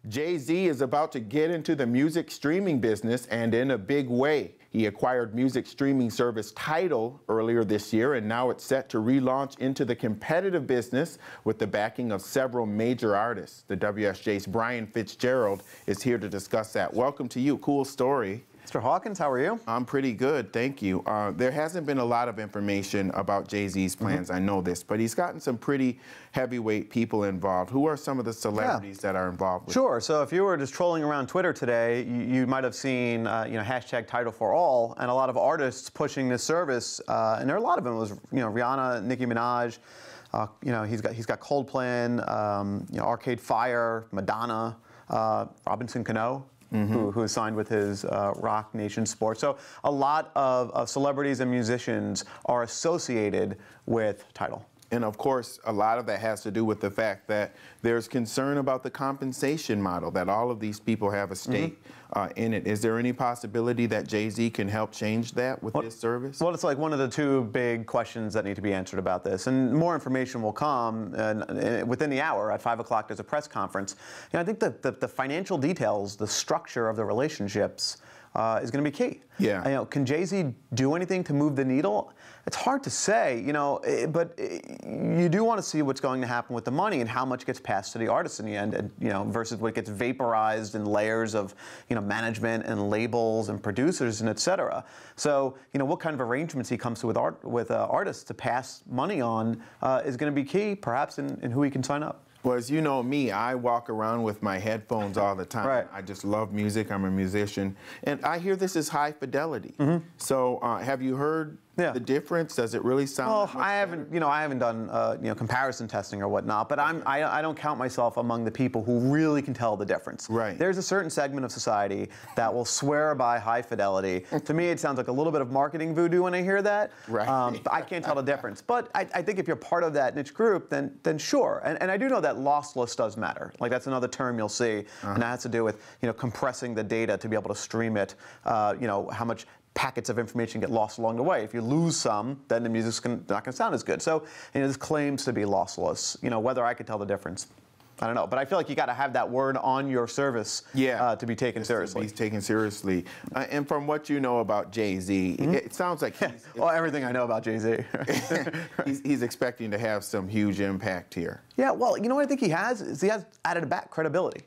Jay-Z is about to get into the music streaming business, and in a big way. He acquired music streaming service Tidal earlier this year, and now it's set to relaunch into the competitive business with the backing of several major artists. The WSJ's Brian Fitzgerald is here to discuss that. Welcome to you. Cool story. Mr. Hawkins, how are you? I'm pretty good, thank you. There hasn't been a lot of information about Jay-Z's plans, I know this, but he's gotten some pretty heavyweight people involved. Who are some of the celebrities that are involved with Sure, so if you were just trolling around Twitter today, you might have seen, hashtag Tidal for All, and a lot of artists pushing this service, and there are a lot of them. It was, Rihanna, Nicki Minaj, he's got Coldplay, Arcade Fire, Madonna, Robinson Cano. Who is signed with his Rock Nation Sports. So a lot of celebrities and musicians are associated with Tidal. And of course, a lot of that has to do with the fact that there's concern about the compensation model, that all of these people have a stake in it. Is there any possibility that Jay-Z can help change that with this service? Well, it's like one of the two big questions that need to be answered about this. And more information will come within the hour. At 5 o'clock, there's a press conference. I think the financial details, the structure of the relationships, is going to be key. Yeah. Can Jay-Z do anything to move the needle? It's hard to say, but you do want to see what's going to happen with the money and how much gets passed to the artist in the end, and, versus what gets vaporized in layers of, management and labels and producers and et cetera. So, what kind of arrangements he comes to with artists to pass money on is going to be key, perhaps, in who he can sign up. Well, as you know me, I walk around with my headphones all the time. Right. I just love music. I'm a musician. And I hear this is high fidelity. So have you heard the difference? Does it really sound Well, much I haven't done comparison testing or whatnot, but I don't count myself among the people who really can tell the difference. Right. There's a certain segment of society that will swear by high fidelity. To me, it sounds like a little bit of marketing voodoo when I hear that. Right. I can't tell the difference. But I think if you're part of that niche group, then sure. And I do know that lossless does matter. Like, that's another term you'll see, and that has to do with compressing the data to be able to stream it. How much packets of information get lost along the way. If you lose some, then the music's not going to sound as good. So, this claims to be lossless. Whether I could tell the difference, I don't know. But I feel like you got to have that word on your service to be taken seriously. He's taken seriously. And from what you know about Jay-Z, it sounds like he's... well, everything I know about Jay-Z. he's expecting to have some huge impact here. Yeah, well, what I think he has is he has added back credibility.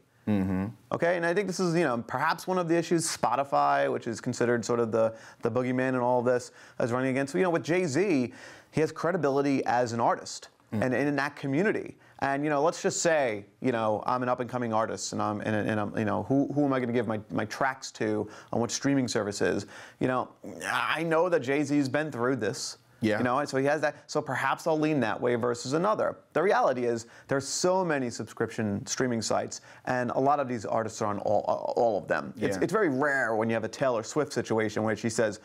Okay, and I think this is, perhaps one of the issues Spotify, which is considered sort of the boogeyman in all of this, is running against. So, with Jay-Z, he has credibility as an artist and in that community. And, let's just say, I'm an up-and-coming artist, and who am I going to give my tracks to on what streaming service is? I know that Jay-Z's been through this. Yeah. So he has that. So perhaps I'll lean that way versus another. The reality is there's so many subscription streaming sites, and a lot of these artists are on all of them. Yeah. It's very rare when you have a Taylor Swift situation where she says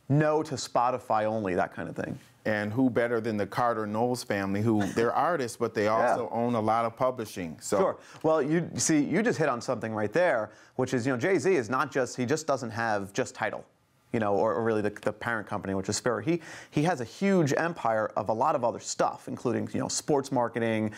no to Spotify only, that kind of thing. And who better than the Carter Knowles family, who they're artists, but they also own a lot of publishing. So. Sure. Well, you just hit on something right there, which is, Jay-Z is not just, he just doesn't have just Tidal. Or really the parent company, which is Spirit. He has a huge empire of a lot of other stuff, including sports marketing,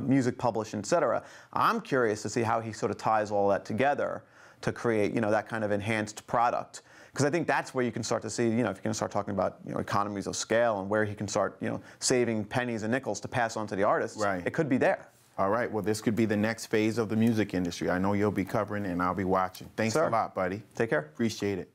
music publishing, et cetera. I'm curious to see how he sort of ties all that together to create that kind of enhanced product. Because I think that's where you can start to see, if you can start talking about economies of scale and where he can start saving pennies and nickels to pass on to the artists. Right. It could be there. All right. Well, this could be the next phase of the music industry. I know you'll be covering it, and I'll be watching. Thanks a lot, buddy. Take care. Appreciate it.